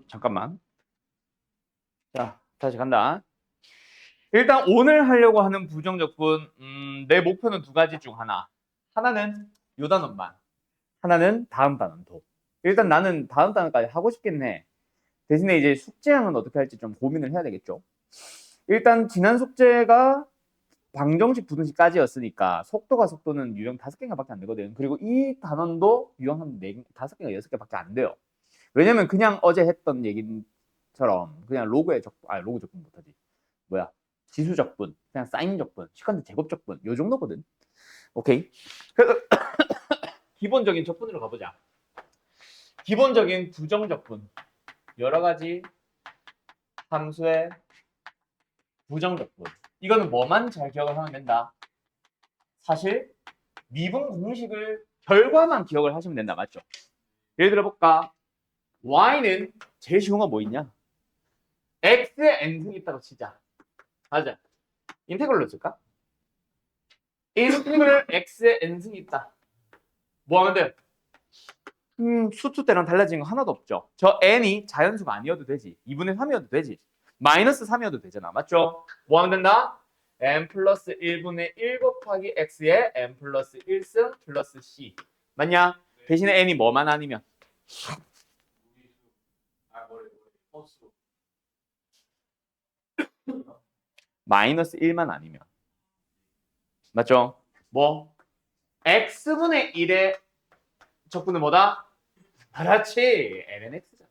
잠깐만. 자, 다시 간다. 일단 오늘 하려고 하는 부정적분, 내 목표는 두 가지 중 하나. 하나는 요 단원만. 하나는 다음 단원도. 일단 나는 다음 단원까지 하고 싶긴 해. 대신에 이제 숙제량은 어떻게 할지 좀 고민을 해야 되겠죠. 일단 지난 숙제가 방정식, 부등식까지였으니까 속도는 유형 5개인가밖에 안 되거든. 그리고 이 단원도 유형 한 5개인가 6개밖에 안 돼요. 왜냐면 그냥 어제 했던 얘기처럼 그냥 로그 적분 못하지. 뭐야? 지수 적분, 그냥 사인 적분, 시컨트 제곱 적분 요 정도거든. 오케이. 그래서 기본적인 적분으로 가보자. 기본적인 부정 적분 여러 가지 함수의 부정 적분. 이거는 뭐만 잘 기억을 하면 된다. 사실 미분 공식을 결과만 기억을 하시면 된다. 맞죠? 예를 들어 볼까? y는 제일 쉬운 건 뭐 있냐? x의 n승이 있다고 치자. 맞아. 인테그럴로 쓸까? 인테그럴 x의 n승이 있다. 뭐 하면 돼? 수투 때랑 달라진 거 하나도 없죠. 저 n이 자연수가 아니어도 되지. 2분의 3이어도 되지. 마이너스 3이어도 되잖아. 맞죠? 뭐 하면 된다? n 플러스 1분의 1 곱하기 x의 n 플러스 1승 플러스 c. 맞냐? 대신에 n이 뭐만 아니면? 마이너스 1만 아니면. 맞죠? 뭐? x분의 1의 적분은 뭐다? 그렇지. lnx잖아.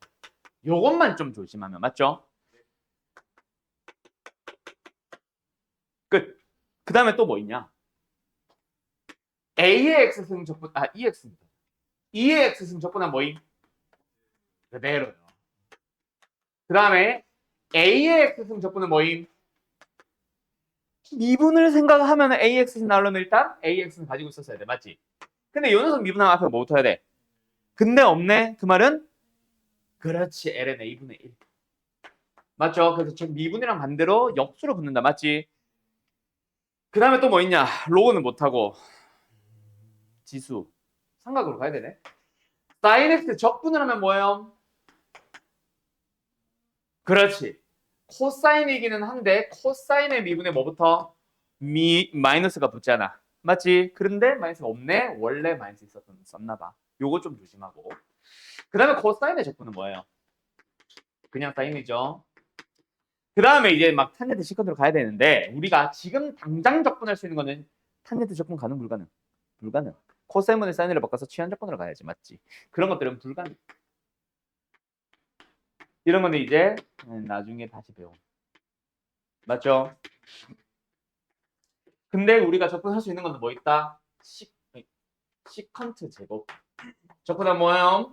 요것만 좀 조심하면. 맞죠? 끝. 그 다음에 또 뭐 있냐? A의 x승 적분, EX입니다. E의 x승 적분은 뭐임? 그대로요. 그 다음에 A의 x승 적분은 뭐임? 미분을 생각하면 AX승 나오려면 일단 AX는 가지고 있었어야 돼. 맞지? 근데 요 녀석 미분하면 앞에 뭐 붙어야 돼? 근데 없네. 그 말은? 그렇지. ln A분의 1. 맞죠? 그래서 저 미분이랑 반대로 역수로 붙는다. 맞지? 그 다음에 또 뭐 있냐? 로그는 못하고 지수. 삼각으로 가야 되네. sin x 적분을 하면 뭐예요? 그렇지. 코사인이기는 한데 코사인의 미분에 뭐부터? 마이너스가 붙잖아. 맞지? 그런데 마이너스가 없네? 원래 마이너스 썼나 봐. 요거 좀 조심하고. 그 다음에 코사인의 적분은 뭐예요? 그냥 사인이죠. 그 다음에 이제 막 탄젠트 시컨트로 가야 되는데 우리가 지금 당장 적분할 수 있는 거는 탄젠트 적분 가능 불가능? 불가능. 코사인분의 사인으로 바꿔서 취한 적분으로 가야지. 맞지? 그런 것들은 불가능. 이런 건데 이제 나중에 다시 배워. 맞죠? 근데 우리가 접근할 수 있는 건 뭐 있다? 시컨트 제곱. 접근하면 뭐예요?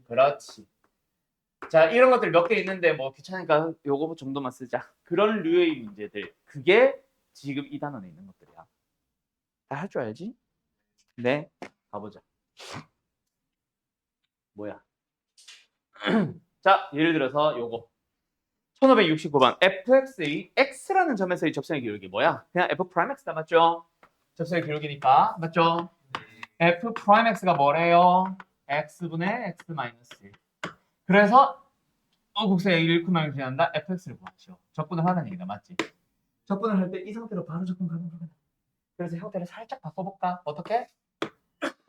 그렇지. 자, 이런 것들 몇 개 있는데 뭐 귀찮으니까 요거 정도만 쓰자. 그런 류의 문제들. 그게 지금 이 단원에 있는 것들이야. 다 할 줄 알지? 네. 가보자. 뭐야? 자, 예를 들어서 요거. 1569번 fx의 x라는 점에서의 접선의 기울기 뭐야? 그냥 f 프라임 x다. 맞죠? 접선의 기울기니까. 맞죠? f 프라임 x가 뭐래요? x분의 x 마이너스 1. 그래서 곡선의 1,을 지난다 fx를 구하죠. 적분을 하는 얘기다. 맞지? 적분을 할 때 이 상태로 바로 적분 가능하거든. 그래서 형태를 살짝 바꿔볼까? 어떻게?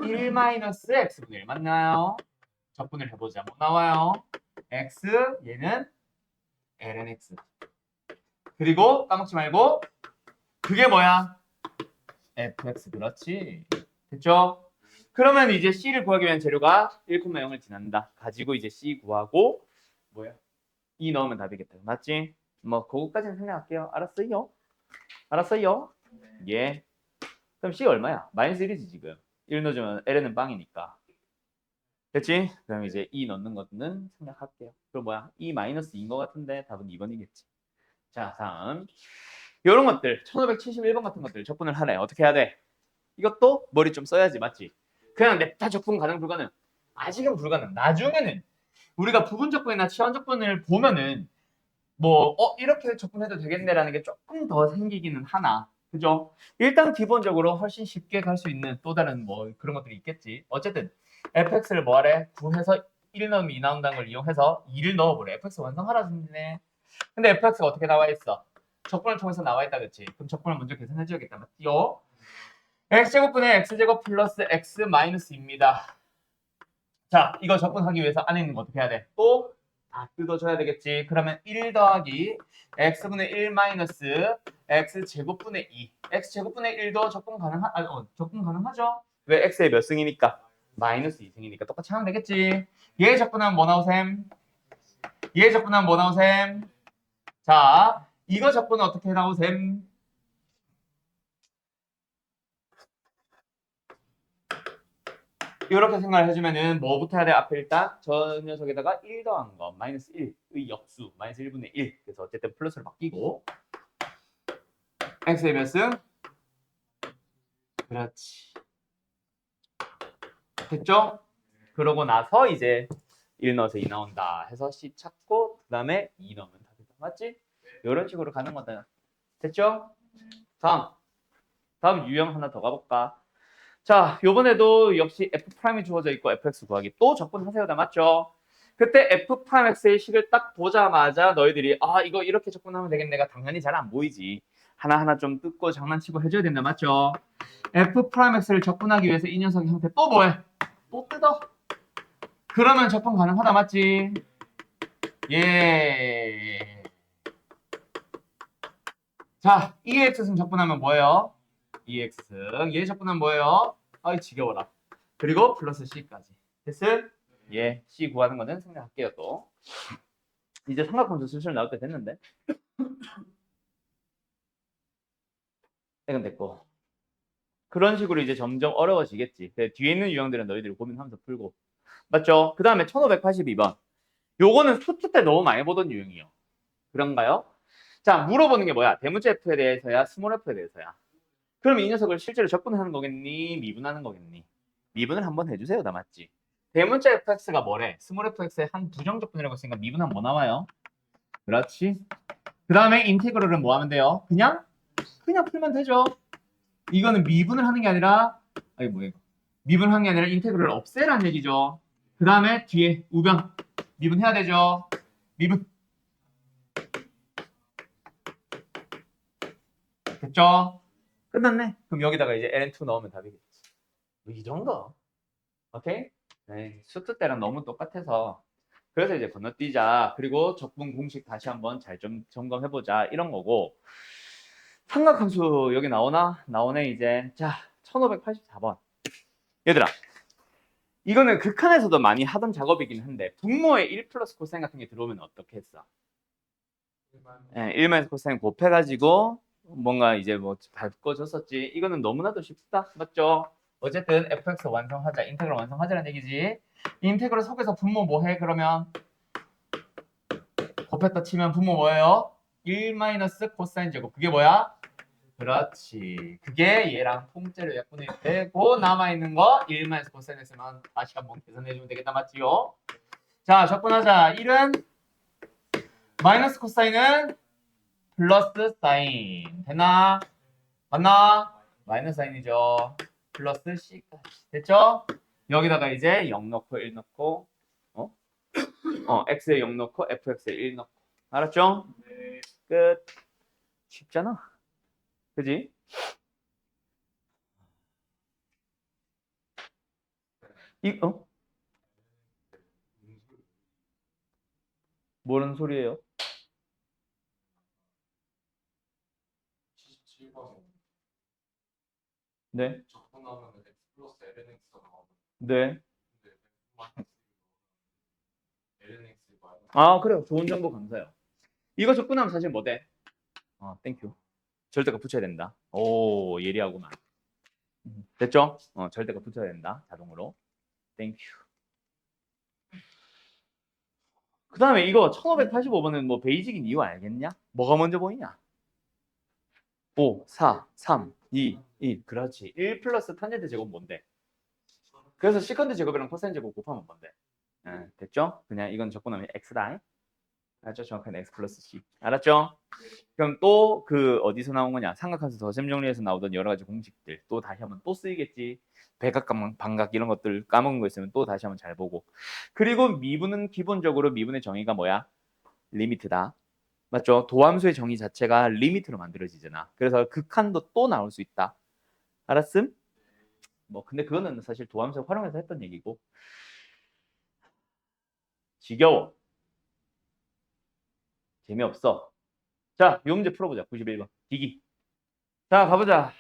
1 마이너스 x분의 1 맞나요? 적분을 해보자. 뭐 나와요? x 얘는 ln x. 그리고 까먹지 말고 그게 뭐야? fx. 그렇지. 됐죠? 그러면 이제 c를 구하기 위한 재료가 1,0을 지난다. 가지고 이제 c 구하고 뭐야? 2 넣으면 답이겠다. 맞지? 뭐 그거까지는 생각할게요. 알았어요? 알았어요? 예. 그럼 c 얼마야? 마이너스 1이지 지금. 1 넣어주면 ln은 빵이니까. 됐지? 그럼 이제 2 넣는 것은 생각할게요. 그럼 뭐야? 2 마이너스 2인 것 같은데 답은 2번이겠지. 자, 다음. 이런 것들 1571번 같은 것들 적분을 하래. 어떻게 해야 돼? 이것도 머리 좀 써야지. 맞지? 그냥 냅다 적분 가능 불가능. 아직은 불가능. 나중에는 우리가 부분 적분이나 치환 적분을 보면은 뭐 이렇게 접근해도 되겠네라는 게 조금 더 생기기는 하나. 그죠? 일단 기본적으로 훨씬 쉽게 갈 수 있는 또 다른 뭐 그런 것들이 있겠지. 어쨌든 fx를 뭐하래? 구해서 1 넣으면 2 나온다는 걸 이용해서 2를 넣어버려. fx 완성하라 소리네. 근데 fx가 어떻게 나와 있어? 적분을 통해서 나와 있다, 그치? 그럼 적분을 먼저 계산해줘야겠다, 맞지요? x제곱분의 x제곱 플러스 x 마이너스입니다. 자, 이거 적분하기 위해서 안에 있는 거 어떻게 해야 돼? 또 다 뜯어줘야 되겠지. 그러면 1 더하기 x분의 1 마이너스 x제곱분의 2. x제곱분의 1도 적분 가능하죠? 왜 x의 몇 승이니까? 마이너스 2승이니까 똑같이 하면 되겠지. 얘 적분하면 뭐 나오셈? 얘 적분하면 뭐 나오셈? 자, 이거 적분은 어떻게 나오셈? 이렇게 생각을 해주면은 뭐부터 해야 돼? 앞에 일단 저 녀석에다가 1 더한 거 마이너스 1의 역수 마이너스 1분의 1. 그래서 어쨌든 플러스로 바뀌고 x의 몇 승? 그렇지. 됐죠? 그러고 나서 이제 1 넣어서 2 나온다 해서 c 찾고 그 다음에 2 넣으면 다 됐다. 맞지? 이런 식으로 가는 거다. 됐죠? 다음 유형 하나 더 가볼까? 자, 요번에도 역시 f'이 주어져 있고 fx 구하기 또 적분하세요다. 맞죠? 그때 f'x의 식을 딱 보자마자 너희들이 아 이거 이렇게 적분하면 되겠네가 당연히 잘 안 보이지. 하나하나 좀 뜯고 장난치고 해줘야 된다. 맞죠? f'x를 적분하기 위해서 이 녀석의 형태 또 뭐해? 또 뜯어. 그러면 적분 가능하다. 맞지? 예. 자, 2x승 적분하면 뭐예요? 2x승. 얘 적분하면 뭐예요? 아이 지겨워라. 그리고 플러스 c까지. 됐음? 예, c 구하는 거는 생략할게요 또. 이제 삼각함수 슬슬 나올 때 됐는데. 이건 됐고. 그런 식으로 이제 점점 어려워지겠지. 뒤에 있는 유형들은 너희들이 고민하면서 풀고. 맞죠? 그 다음에 1582번. 요거는 수투 때 너무 많이 보던 유형이요. 그런가요? 자, 물어보는 게 뭐야? 대문자 F에 대해서야? 스몰 F에 대해서야? 그럼 이 녀석을 실제로 적분하는 거겠니? 미분하는 거겠니? 미분을 한번 해주세요. 다 맞지? 대문자 fx가 뭐래? 스몰 fx의 한 부정적분이라고 했으니까 미분하면 뭐 나와요? 그렇지. 그 다음에 인테그럴은 뭐 하면 돼요? 그냥 풀면 되죠. 이거는 미분을 하는 게 아니라 아니 뭐야 이거. 미분하는 게 아니라 인테그럴을 없애라는 얘기죠. 그 다음에 뒤에 우변 미분해야 되죠. 미분 됐죠? 끝났네. 그럼 여기다가 이제 ln2 넣으면 답이겠지. 이 정도. 오케이? 네, 수트 때랑 너무 똑같아서 그래서 이제 건너뛰자. 그리고 적분 공식 다시 한번 잘 좀 점검해보자. 이런 거고. 삼각함수 여기 나오나? 나오네 이제. 자, 1584번. 얘들아. 이거는 극한에서도 많이 하던 작업이긴 한데 분모에 1 플러스 코사인 같은 게 들어오면 어떻게 했어? 1 마이너스 코사인 곱해가지고 뭔가 이제 뭐 바꿔줬었지. 이거는 너무나도 쉽다. 맞죠? 어쨌든 fx 완성하자. 인테그럴 완성하자는 얘기지. 인테그럴 속에서 분모 뭐해? 그러면 곱했다 치면 분모 뭐예요? 1 마이너스 코사인 제곱. 그게 뭐야? 그렇지. 그게 얘랑 통째로 약분이 되고 남아있는 거 1 마이너스 코사인 했으면 다시 한번 계산해주면 되겠다. 맞지요? 자, 적분하자. 1은 마이너스 코사인은 플러스 사인. 되나? 맞나? 마이너스 사인이죠. 플러스 C까지. 됐죠? 여기다가 이제 0 넣고 1 넣고 x에 0 넣고 fx에 1 넣고. 알았죠? 네. 끝. 쉽잖아. 그지? 뭐라는 소리예요? 77번. 네. 적분하면 x 플러스 lnx가 나오는. 네. 아, 그래요. 좋은 정보 감사해요. 이거 적분하면 사실 뭐 돼? 땡큐. 절대가 붙여야 된다. 오, 예리하구만. 됐죠? 절대가 붙여야 된다. 자동으로. 땡큐. 그 다음에 이거 1585번은 뭐 베이직인 이유 알겠냐? 뭐가 먼저 보이냐? 5, 4, 3, 2, 1. 그렇지. 1 플러스 탄젠트 제곱 뭔데? 그래서 시컨드 제곱이랑 코사인 제곱 곱하면 뭔데? 됐죠? 그냥 이건 적분하면 x다. 알았죠? 정확한 x 플러스 c. 알았죠? 그럼 또 그 어디서 나온 거냐? 삼각함수 덧셈 정리에서 나오던 여러 가지 공식들 또 다시 한번 또 쓰이겠지. 백각, 반각 이런 것들 까먹은 거 있으면 또 다시 한번 잘 보고. 그리고 미분은 기본적으로 미분의 정의가 뭐야? 리미트다. 맞죠? 도함수의 정의 자체가 리미트로 만들어지잖아. 그래서 극한도 또 나올 수 있다. 알았음? 뭐 근데 그거는 사실 도함수 활용해서 했던 얘기고. 지겨워. 재미없어. 자, 이 문제 풀어보자. 91번. 기기. 자, 가보자.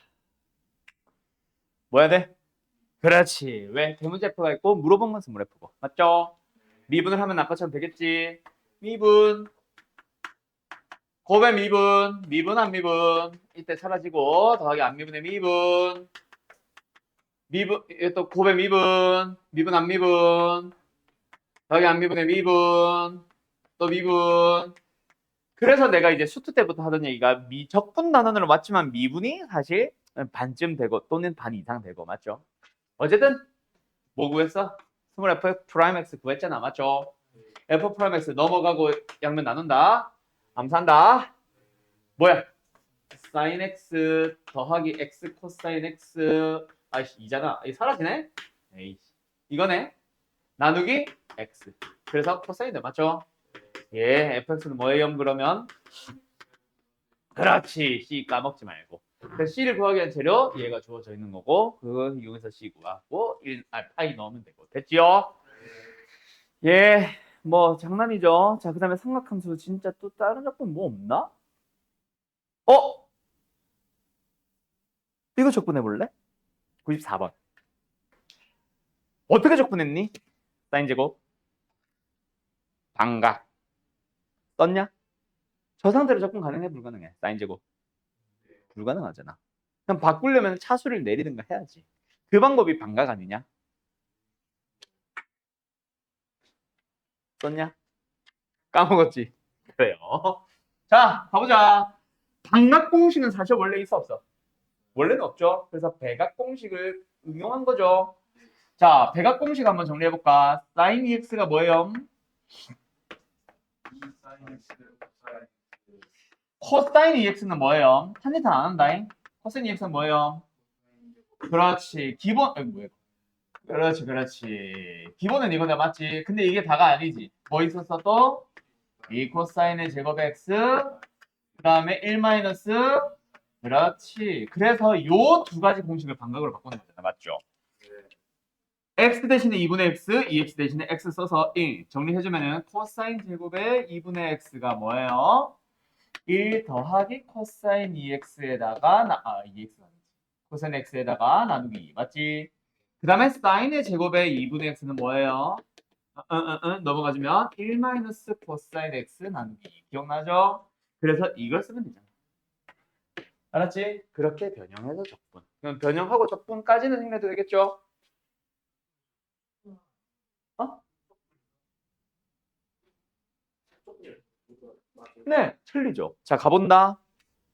뭐 해야 돼? 그렇지. 왜? 대문자 F가 있고 물어본 건 스몰 F고. 맞죠? 미분을 하면 아까처럼 되겠지. 미분. 곱의 미분. 미분 안 미분. 이때 사라지고 더하기 안 미분의 미분. 미분 또 곱의 미분. 미분 안 미분. 더하기 안 미분의 미분. 또 미분. 그래서 내가 이제 수투 때부터 하던 얘기가 적분 단원으로 맞지만 미분이 사실 반쯤 되고 또는 반 이상 되고 맞죠? 어쨌든 뭐 구했어? 스몰 f 프라임 x 구했잖아 맞죠? f 프라임 x 넘어가고 양면 나눈다 암산다 뭐야? sin x 더하기 x 코사인 x 아이씨 2잖아 이 사라지네? 에이씨 이거네 나누기 x 그래서 코사인데 맞죠? 예 fx는 뭐예요 그러면? 그렇지 C 까먹지 말고 그래서 C를 구하기 위한 재료 얘가 주어져 있는 거고 그거 이용해서 C 구하고 파이 넣으면 되고 됐지요? 예, 뭐 장난이죠. 자, 그다음에 삼각함수 진짜 또 다른 적분 뭐 없나? 어? 이거 적분해 볼래? 94번. 어떻게 적분했니? 사인 제곱 반각 썼냐? 저 상태로 적분 가능해 불가능해? 사인 제곱 불가능하잖아. 그럼 바꾸려면 차수를 내리든가 해야지. 그 방법이 반각 아니냐? 썼냐? 까먹었지. 그래요. 자, 가보자. 반각 공식은 사실 원래 있어 없어? 원래는 없죠. 그래서 배각 공식을 응용한 거죠. 자, 배각 공식 한번 정리해볼까? sin ex가 뭐예요? 코사인 ex는 뭐예요? 한리탄 안 한다잉? 코사인 ex는 뭐예요? 그렇지. 기본, 뭐야? 그렇지, 그렇지. 기본은 이거다, 맞지? 근데 이게 다가 아니지. 뭐 있었어 또? 2 코사인의 제곱 x, 그 다음에 1 마이너스, 그렇지. 그래서 요 두 가지 공식을 반각으로 바꾸는 거잖아, 맞죠? x 대신에 2분의 x, 2x 대신에 x 써서 1 정리해주면은 코사인 제곱의 2분의 x가 뭐예요? 1 더하기 코사인 2x에다가 2x 아니지. 코사인 x에다가 나누기 2 맞지? 그 다음에 사인의 제곱의 2분의 x는 뭐예요? 넘어가주면 1 마이너스 코사인 x 나누기 2 기억나죠? 그래서 이걸 쓰면 되잖아. 알았지? 그렇게 변형해서 적분. 그럼 변형하고 적분까지는 생략해도 되겠죠? 어? 네, 틀리죠. 자, 가본다.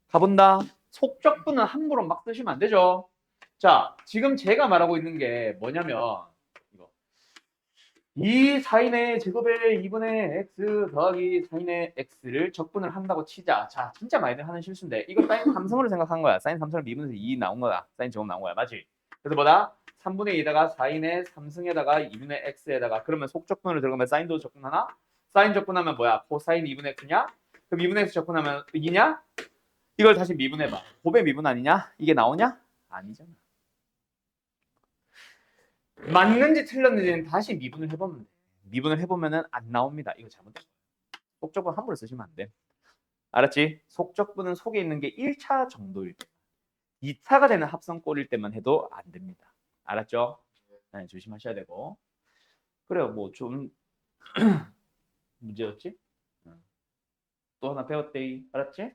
가본다. 속적분은 함부로 막 쓰시면 안 되죠. 자, 지금 제가 말하고 있는 게 뭐냐면 이거. 이 사인의 제곱의 2분의 x 더하기 사인의 x를 적분을 한다고 치자. 자, 진짜 많이들 하는 실수인데 이거 사인 삼성으로 생각한 거야. 사인 삼성을 미분에서 2 나온 거야. 사인 제곱 나온 거야. 맞지? 그래서 뭐다? 3분의 2에다가 사인의 3승에다가 2분의 x에다가 그러면 속적분으로 들어가면 사인도 적분하나? 사인 적분하면 뭐야? 코사인 2분의 x냐? 그럼 2분의 x 적분하면 2냐? 이걸 다시 미분해봐. 곱의 미분 아니냐? 이게 나오냐? 아니잖아. 맞는지 틀렸는지는 다시 미분을 해보면 돼. 미분을 해보면은 안 나옵니다. 이거 잘못된 거야. 속적분 함부로 쓰시면 안 돼. 알았지? 속적분은 속에 있는 게 1차 정도일 때. 2차가 되는 합성꼴일 때만 해도 안 됩니다. 알았죠? 네, 조심하셔야 되고. 그래요. 뭐 좀 문제였지? 또 하나 배웠대. 알았지?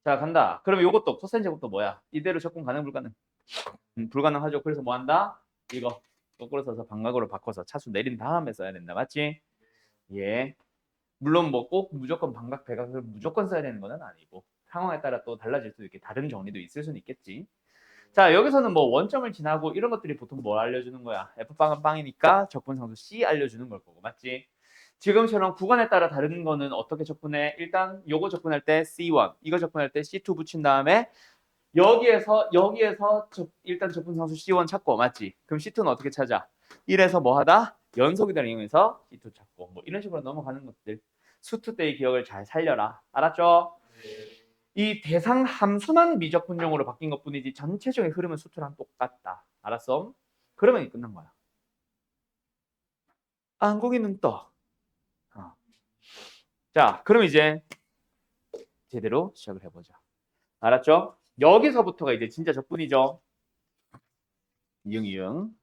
자, 간다. 그러면 이것도 코사인 제곱도 뭐야? 이대로 적분 가능 불가능? 불가능하죠. 그래서 뭐 한다? 이거 거꾸로 써서 반각으로 바꿔서 차수 내린 다음에 써야 된다. 맞지? 예. 물론 뭐 꼭 무조건 반각, 배각을 무조건 써야 되는 건 아니고 상황에 따라 또 달라질 수도 있게 다른 정리도 있을 수는 있겠지. 자, 여기서는 뭐 원점을 지나고 이런 것들이 보통 뭘 알려주는 거야? F빵은 빵이니까 적분상수 C 알려주는 걸 거고. 맞지? 지금처럼 구간에 따라 다른 거는 어떻게 적분해? 일단 요거 적분할 때 C1, 이거 적분할 때 C2 붙인 다음에 여기에서 일단 적분상수 C1 찾고 맞지? 그럼 C2는 어떻게 찾아? 1에서 뭐 하다? 연속이다를 이용해서 C2 찾고 뭐 이런 식으로 넘어가는 것들. 수투 때의 기억을 잘 살려라. 알았죠? 이 대상 함수만 미적분용으로 바뀐 것뿐이지 전체적인 흐름은 수투랑 똑같다. 알았어? 그러면 끝난 거야. 안국이 눈 떠. 자, 그럼 이제 제대로 시작을 해보자. 알았죠? 여기서부터가 이제 진짜 적분이죠. 이응.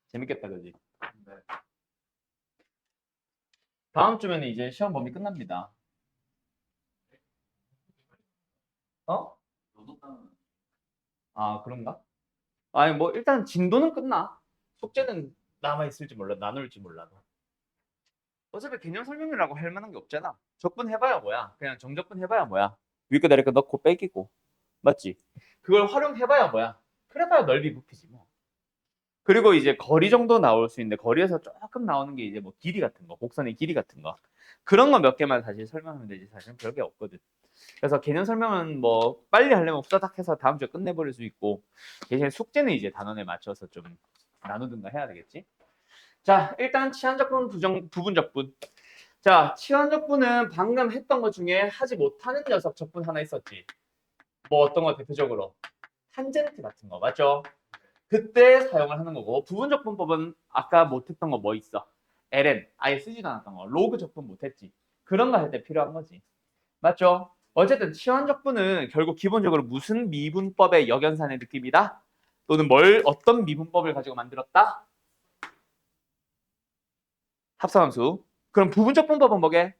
재밌겠다, 그지? 네. 다음 주면은 이제 시험 범위 끝납니다. 어? 아, 그런가? 아니, 뭐, 일단 진도는 끝나. 숙제는 남아있을지 몰라, 나눌지 몰라도. 어차피 개념 설명이라고 할 만한 게 없잖아. 적분 해봐야 뭐야? 그냥 정적분 해봐야 뭐야? 위 거 아래 거 넣고 빼기고. 맞지? 그걸 활용해봐야 뭐야? 그래봐야 넓이 부피지 뭐. 그리고 이제 거리 정도 나올 수 있는데 거리에서 조금 나오는 게 이제 뭐 길이 같은 거, 곡선의 길이 같은 거. 그런 거 몇 개만 사실 설명하면 되지 사실은 별게 없거든. 그래서 개념 설명은 뭐 빨리 하려면 후다닥 해서 다음 주에 끝내버릴 수 있고 대신 숙제는 이제 단원에 맞춰서 좀 나누든가 해야 되겠지. 자, 일단 치환적분, 부분적분. 자, 치환적분은 방금 했던 것 중에 하지 못하는 녀석 적분 하나 있었지. 뭐 어떤 거 대표적으로? 탄젠트 같은 거 맞죠? 그때 사용을 하는 거고 부분적분법은 아까 못했던 거 뭐 있어? ln 아예 쓰지도 않았던 거 로그 적분 못했지. 그런 거 할 때 필요한 거지. 맞죠? 어쨌든 치환적분은 결국 기본적으로 무슨 미분법의 역연산의 느낌이다? 또는 어떤 미분법을 가지고 만들었다? 합성함수. 그럼 부분적분법은 뭐게?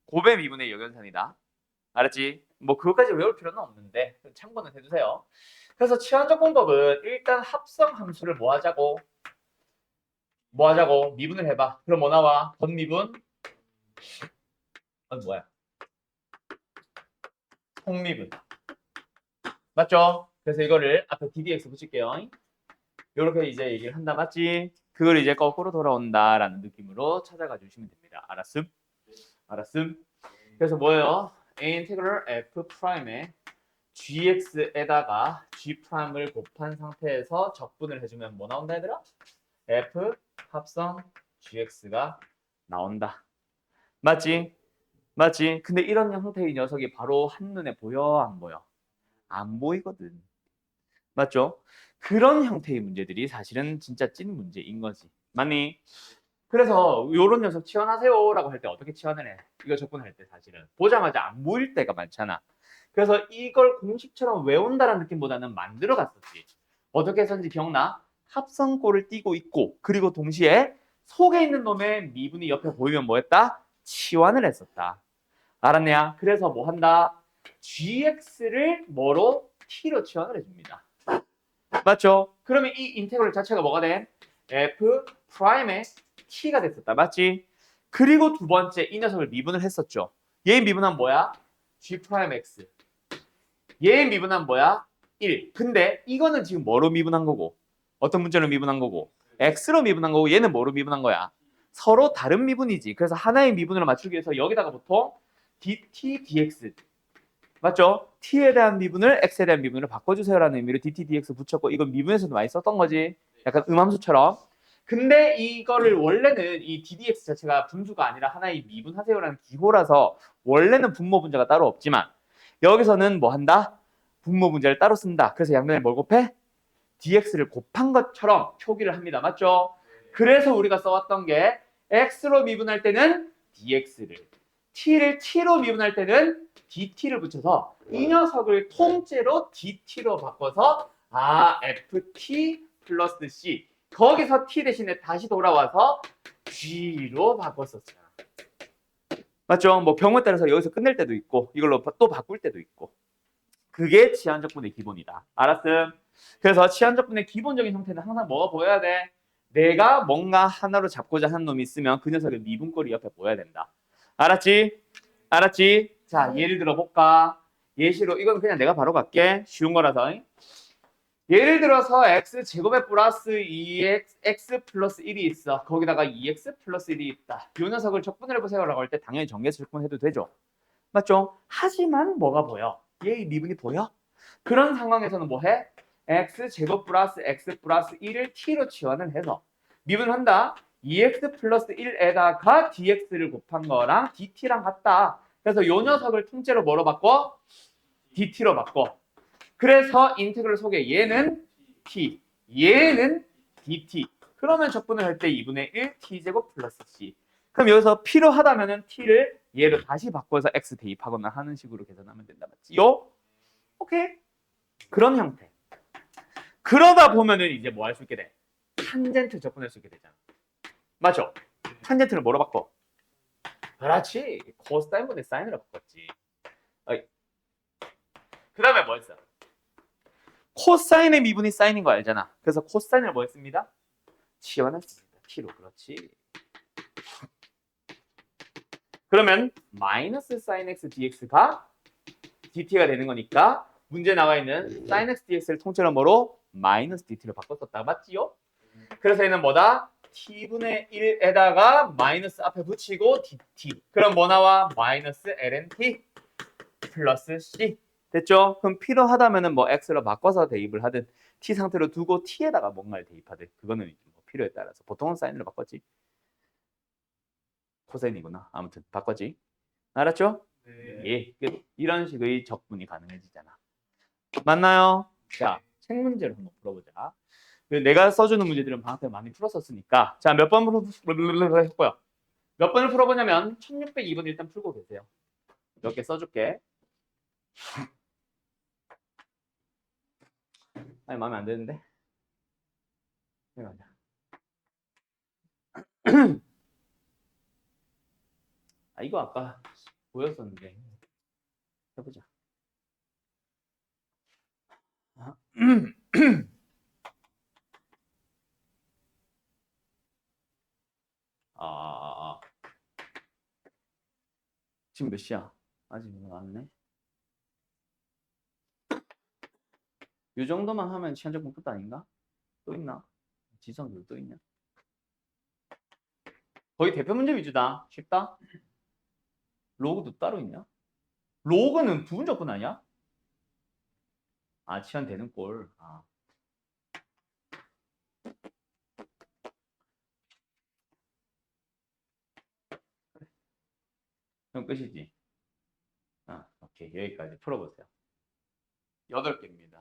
고배 미분의 역연산이다. 알았지? 뭐 그것까지 외울 필요는 없는데 참고는 해주세요. 그래서 치환적분법은 일단 합성함수를 뭐 하자고? 미분을 해봐. 그럼 뭐 나와? 덧미분? 뭐야? 통미분. 맞죠? 그래서 이거를 앞에 ddx 붙일게요. 이렇게 이제 얘기를 한다. 맞지? 그걸 이제 거꾸로 돌아온다라는 느낌으로 찾아가 주시면 됩니다. 알았음? 알았음? 그래서 뭐예요? a 인테그럴 f 프라임에 gx에다가 g 프라임을 곱한 상태에서 적분을 해주면 뭐 나온다 얘들아? f 합성 gx가 나온다. 맞지? 맞지? 근데 이런 형태의 녀석이 바로 한눈에 보여 안 보여? 안 보이거든. 맞죠? 그런 형태의 문제들이 사실은 진짜 찐 문제인 거지. 맞니? 그래서 요런 녀석 치환하세요라고 할 때 어떻게 치환을 해? 이거 적분할 때 사실은 보자마자 안 보일 때가 많잖아. 그래서 이걸 공식처럼 외운다라는 느낌보다는 만들어 갔었지. 어떻게 했었는지 기억나? 합성꼴을 띄고 있고 그리고 동시에 속에 있는 놈의 미분이 옆에 보이면 뭐 했다? 치환을 했었다. 알았냐? 그래서 뭐 한다? gx를 뭐로? t로 치환을 해줍니다. 맞죠? 그러면 이 인테그럴 자체가 뭐가 돼? f 프라임의 t가 됐었다. 맞지? 그리고 두 번째 이 녀석을 미분을 했었죠. 얘의 미분한 뭐야? g 프라임 x. 얘의 미분한 뭐야? 1. 근데 이거는 지금 뭐로 미분한 거고? 어떤 문제로 미분한 거고? x로 미분한 거고 얘는 뭐로 미분한 거야? 서로 다른 미분이지. 그래서 하나의 미분으로 맞추기 위해서 여기다가 보통 dt, dx 맞죠? t에 대한 미분을 x에 대한 미분으로 바꿔주세요라는 의미로 dt, dx 붙였고 이건 미분에서도 많이 썼던 거지. 약간 음함수처럼. 근데 이거를 원래는 이 ddx 자체가 분수가 아니라 하나의 미분하세요라는 기호라서 원래는 분모 분자가 따로 없지만 여기서는 뭐 한다? 분모 분자를 따로 쓴다. 그래서 양면에 뭘 곱해? dx를 곱한 것처럼 표기를 합니다. 맞죠? 그래서 우리가 써왔던 게 x로 미분할 때는 dx를 t를 t로 미분할 때는 dt를 붙여서 이 녀석을 통째로 dt로 바꿔서 ft 플러스 c 거기서 t 대신에 다시 돌아와서 g로 바꿨었어요. 맞죠? 뭐 경우에 따라서 여기서 끝낼 때도 있고 이걸로 또 바꿀 때도 있고 그게 치환적분의 기본이다. 알았음? 그래서 치환적분의 기본적인 형태는 항상 뭐가 보여야 돼? 내가 뭔가 하나로 잡고자 하는 놈이 있으면 그 녀석의 미분꼴이 옆에 보여야 된다. 알았지? 알았지? 자, 예를 들어 볼까? 예시로 이건 그냥 내가 바로 갈게. 쉬운 거라서. 예를 들어서 x 제곱에 플러스 2x x 플러스 1이 있어. 거기다가 2x 플러스 1이 있다. 이 녀석을 적분을 해보세요라고 할 때 당연히 정계수 적분해도 되죠. 맞죠? 하지만 뭐가 보여? 얘의 미분이 보여? 그런 상황에서는 뭐 해? x 제곱 플러스 x 플러스 1을 t로 치환을 해서 미분한다. 2x 플러스 1에다가 dx를 곱한 거랑 dt랑 같다. 그래서 요 녀석을 통째로 뭐로 바꿔? dt로 바꿔. 그래서 인테그럴 속에 얘는 t, 얘는 dt. 그러면 적분을 할 때 2분의 1 t제곱 플러스 c. 그럼 여기서 필요하다면은 t를 얘로 다시 바꿔서 x 대입하거나 하는 식으로 계산하면 된다. 맞지요? 오케이. 그런 형태. 그러다 보면은 이제 뭐 할 수 있게 돼? 탄젠트 적분할 수 있게 되잖아. 맞죠? 탄젠트를 뭐로 바꿔? 그렇지. 코사인분의 사인으로 바꿨지. 그 다음에 뭐 했어? 코사인의 미분이 사인인 거 알잖아. 그래서 코사인을 뭐 했습니다? 치환했습니다. t로. 그렇지. 그러면 마이너스 sin x dx가 dt가 되는 거니까 문제 나와 있는 sin x dx를 통째로 뭐로? 마이너스 dt로 바꿨었다. 맞지요? 그래서 얘는 뭐다? t분의 1에다가 마이너스 앞에 붙이고 dt. 그럼 뭐 나와? 마이너스 ln t 플러스 c. 됐죠? 그럼 필요하다면은 뭐 x로 바꿔서 대입을 하든 t 상태로 두고 t에다가 뭔가를 대입하든 그거는 뭐 필요에 따라서 보통은 사인으로 바꿨지. 코사인이구나. 아무튼 바꿨지. 알았죠? 네. 예. 끝. 이런 식의 적분이 가능해지잖아. 맞나요? 자, 책 문제를 한번 풀어보자. 내가 써주는 문제들은 방학 때 많이 풀었었으니까 자, 몇 번 했고요. 몇 번을 풀어보냐면 1602번 일단 풀고 계세요. 몇 개 써줄게. 아니, 마음에 안 드는데? 아, 이거 아까 보였었는데 해보자. 아, 지금 몇 시야? 아직 안 왔네. 이 정도만 하면 시간적분 끝 아닌가? 또 있나? 지성도 또 있냐? 거의 대표 문제 위주다. 쉽다. 로그도 따로 있냐? 로그는 부분 적분 아니야? 아, 치환되는 꼴. 아. 그럼 끝이지. 아, 오케이. 여기까지 풀어보세요. 8개입니다.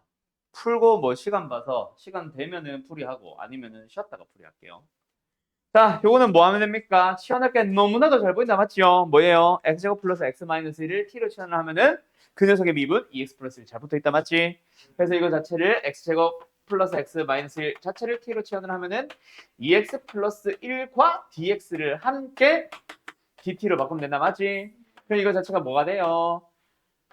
풀고 뭐 시간 봐서 시간 되면은 풀이하고 아니면은 쉬었다가 풀이할게요. 자, 요거는 뭐 하면 됩니까? 치환할 게 너무나도 잘 보인다. 맞지요? 뭐예요? x제곱 플러스 x 마이너스 1을 t로 치환을 하면은 그 녀석의 미분 2x 플러스 1 잘 붙어있다. 맞지? 그래서 이거 자체를 x제곱 플러스 x 마이너스 1 자체를 t로 치환을 하면은 2x 플러스 1과 dx를 함께 dt로 바꾸면 된다. 맞지? 그럼 이거 자체가 뭐가 돼요?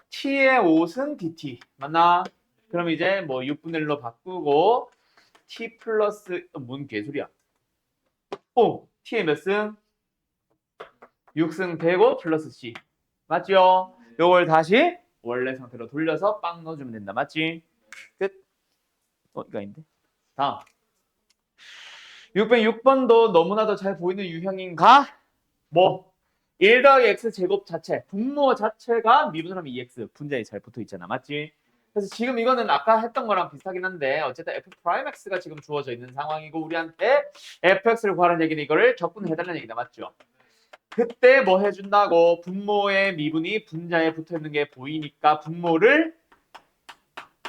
t의 5승 dt. 맞나? 그럼 이제 뭐 6분의 1로 바꾸고 t 플러스 뭔 개소리야? 오, t의 몇 승? 6승 되고 플러스 c. 맞죠? 요걸 다시 원래 상태로 돌려서 빵 넣어주면 된다. 맞지? 끝. 이거 아닌데? 다음. 606번도 너무나도 잘 보이는 유형인가? 뭐? 1 더하기 x 제곱 자체, 분모 자체가 미분을 하면 2x 분자에 잘 붙어 있잖아. 맞지? 그래서 지금 이거는 아까 했던 거랑 비슷하긴 한데 어쨌든 f 프라임 x가 지금 주어져 있는 상황이고 우리한테 fx를 구하라는 얘기는 이거를 적분해달라는 얘기다. 맞죠? 그때 뭐 해준다고? 분모의 미분이 분자에 붙어 있는 게 보이니까 분모를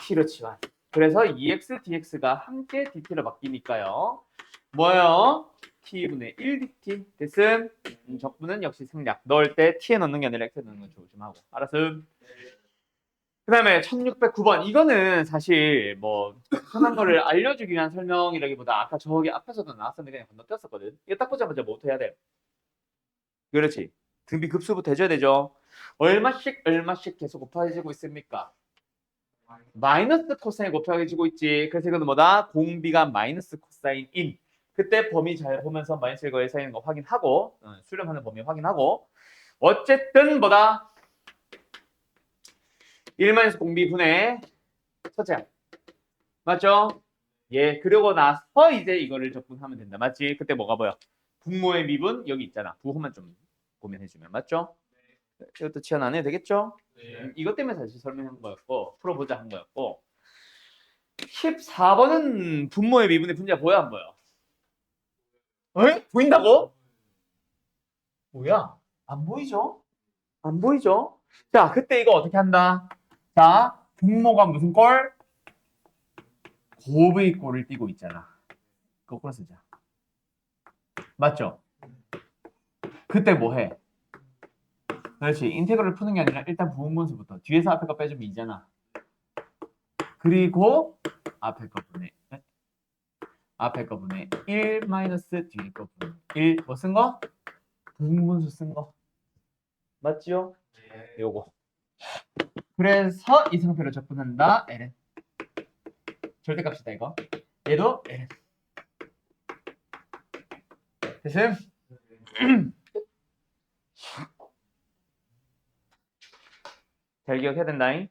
t로 치환. 그래서 2x dx가 함께 dt로 바뀌니까요. 뭐요? t분의 1 dt 됐음. 적분은 역시 생략. 넣을 때 t에 넣는 게 아니라 x에 넣는 건 조심하고. 알았음? 그 다음에 1609번. 이거는 사실 뭐 편한 거를 알려주기 위한 설명이라기보다 아까 저기 앞에서도 나왔었는데 그냥 건너뛰었었거든. 이거 딱 보자마자 뭐부터 해야 돼? 그렇지. 등비 급수부터 해줘야 되죠. 얼마씩 계속 곱해지고 있습니까? 마이너스 코사인 곱해지고 있지. 그래서 이거는 뭐다? 공비가 마이너스 코사인 인. 그때 범위 잘 보면서 마이너스 거에 쌓이는 거 확인하고 수렴하는 범위 확인하고 어쨌든 뭐다? 1 공비분의 첫째. 맞죠? 예, 그러고 나서 이제 이거를 적분하면 된다. 맞지? 그때 뭐가 보여? 분모의 미분 여기 있잖아. 부호만 좀 고민해주면. 맞죠? 이것도 치환 안 해도 되겠죠? 네. 이것 때문에 사실 설명한 거였고 풀어보자 한 거였고 14번은 분모의 미분의 분자 보여 안 보여? 에? 보인다고? 뭐야? 안 보이죠? 안 보이죠? 자, 그때 이거 어떻게 한다? 자, 분모가 무슨 꼴? 곱의 꼴을 띄고 있잖아. 거꾸로 쓰자. 맞죠? 그때 뭐 해? 그렇지. 인테그럴을 푸는 게 아니라 일단 부분분수부터. 뒤에서 앞에 거 빼주면 2잖아. 그리고 앞에 거 분의 앞에 거 분의 1 마이너스 뒤에 거 분의 1. 뭐 쓴 거? 부분분수 쓴 거. 맞지요? 네. 요거. 그래서 이 상태로 적분한다. ln. 절대값이다 이거. 얘도 ln. 됐음? 잘 기억해야 된다잉.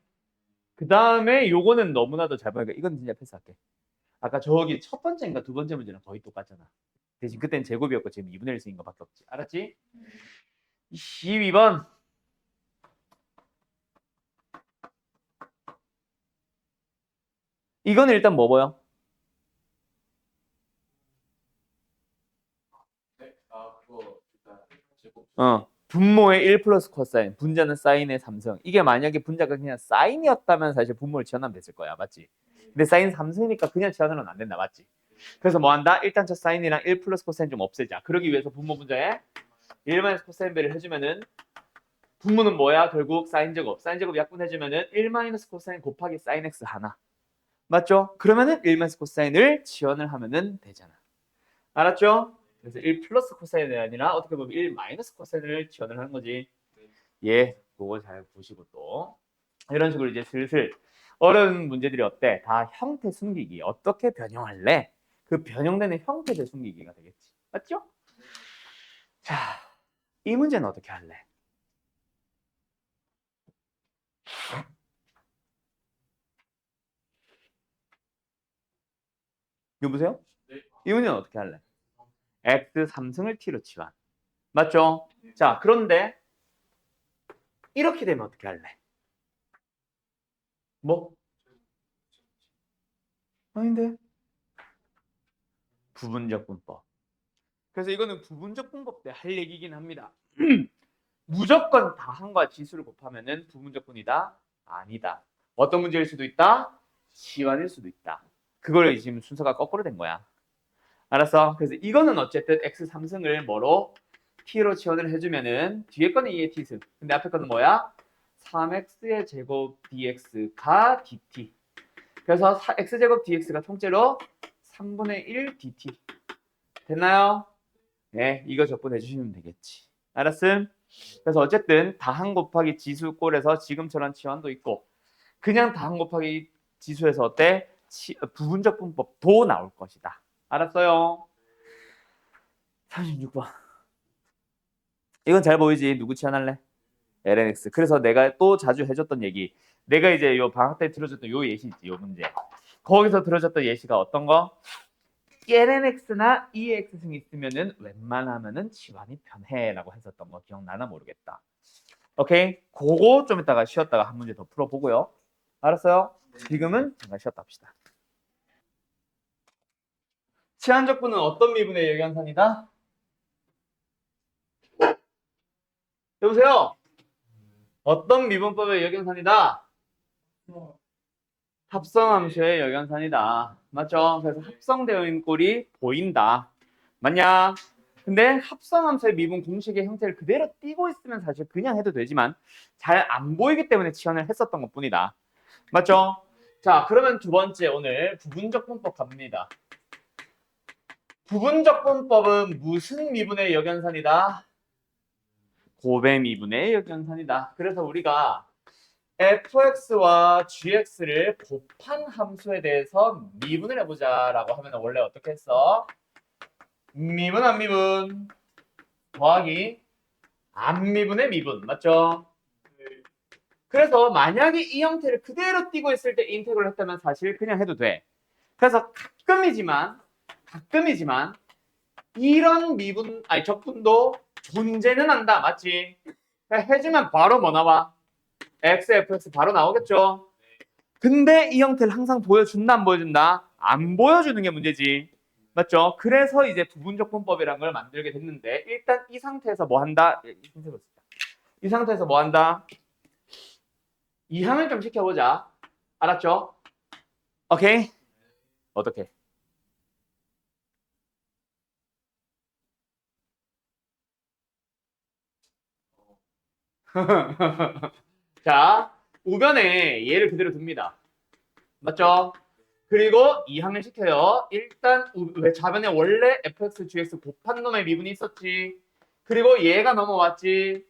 그 다음에 요거는 너무나도 잘 보니까 이건 진짜 패스할게. 아까 저기 첫 번째인가 두 번째 문제랑 거의 똑같잖아. 대신 그땐 제곱이었고 지금 2분의 1 쓰인 거밖에 없지. 알았지? 12번. 이거는 일단 뭐 보여? 네. 그거 일단 제곱. 분모의 1 플러스 코사인, 분자는 사인의 3승. 이게 만약에 분자가 그냥 사인이었다면 사실 분모를 지원하면 됐을 거야. 맞지? 근데 사인 3승이니까 그냥 지원하면 안 된다. 맞지? 그래서 뭐 한다? 일단 저 사인이랑 1 플러스 코사인 좀 없애자. 그러기 위해서 분모 분자에 1 마이너스 코사인 배를 해주면은 분모는 뭐야? 결국 사인 제곱. 사인 제곱 약분해주면은 1 마이너스 코사인 곱하기 사인 x 하나. 맞죠? 그러면은 1 마이너스 코사인을 지원을 하면은 되잖아. 알았죠? 그래서 1 플러스 코사인이 아니라 어떻게 보면 1 마이너스 코사인을 지원을 하는 거지. 예, 그거 잘 보시고 또 이런 식으로 이제 슬슬 어려운 문제들이 어때? 다 형태 숨기기. 어떻게 변형할래? 그 변형되는 형태를 숨기기가 되겠지. 맞죠? 자, 이 문제는 어떻게 할래? 여보세요? 네. 이 문제는 어떻게 할래? x 3승을 t로 치환. 맞죠? 자, 그런데 이렇게 되면 어떻게 할래? 뭐? 아닌데? 부분적 분법. 그래서 이거는 부분적 분법 때 할 얘기긴 합니다. 무조건 다항과 지수를 곱하면은 부분적분이다? 아니다. 어떤 문제일 수도 있다? 치환일 수도 있다. 그걸 지금 순서가 거꾸로 된 거야. 알았어? 그래서 이거는 어쨌든 x 3승을 뭐로? t로 치환을 해주면은 뒤에 거는 2의 t승. 근데 앞에 거는 뭐야? 3x의 제곱 dx가 dt. 그래서 x제곱 dx가 통째로 3분의 1 dt. 됐나요? 네, 이거 적분해 주시면 되겠지. 알았음? 그래서 어쨌든 다항 곱하기 지수 꼴에서 지금처럼 치환도 있고 그냥 다항 곱하기 지수에서 어때? 부분적 분법도 나올 것이다. 알았어요? 36번. 이건 잘 보이지? 누구 치환할래? LNX. 그래서 내가 또 자주 해줬던 얘기. 내가 이제 요 방학 때 들어줬던 요 예시 있지, 요 문제. 거기서 들어줬던 예시가 어떤 거? LNX나 EX승이 있으면은 웬만하면은 치환이 편해라고 했었던 거 기억나나 모르겠다. 오케이? 그거 좀 이따가 쉬었다가 한 문제 더 풀어보고요. 알았어요? 지금은 잠깐 쉬었다 합시다. 치환적분은 어떤 미분의 역연산이다? 여보세요? 어떤 미분법의 역연산이다? 합성함수의 역연산이다. 맞죠? 그래서 합성되어 있는 꼴이 보인다. 맞냐? 근데 합성함수의 미분 공식의 형태를 그대로 띄고 있으면 사실 그냥 해도 되지만 잘 안 보이기 때문에 치환을 했었던 것 뿐이다. 맞죠? 자, 그러면 두 번째 오늘 부분적 분법 갑니다. 부분적 분법은 무슨 미분의 역연산이다? 곱의 미분의 역연산이다. 그래서 우리가 fx와 gx를 곱한 함수에 대해서 미분을 해보자라고 하면 원래 어떻게 했어? 미분 안 미분 더하기 안 미분의 미분 맞죠? 그래서 만약에 이 형태를 그대로 띄고 있을 때 인테그럴 했다면 사실 그냥 해도 돼. 그래서 가끔이지만 이런 적분도 존재는 한다. 맞지? 해주면 바로 뭐 나와? XFX 바로 나오겠죠? 근데 이 형태를 항상 보여준다 안 보여준다? 안 보여주는 게 문제지. 맞죠? 그래서 이제 부분적분법이라는 걸 만들게 됐는데 일단 이 상태에서 뭐 한다? 이 상태에서 뭐 한다? 이항을 좀 시켜보자. 알았죠? 오케이? 어떻게? 자, 우변에 얘를 그대로 둡니다. 맞죠? 그리고 이항을 시켜요. 일단 왜 좌변에 원래 fx, gx 곱한 놈의 미분이 있었지. 그리고 얘가 넘어왔지.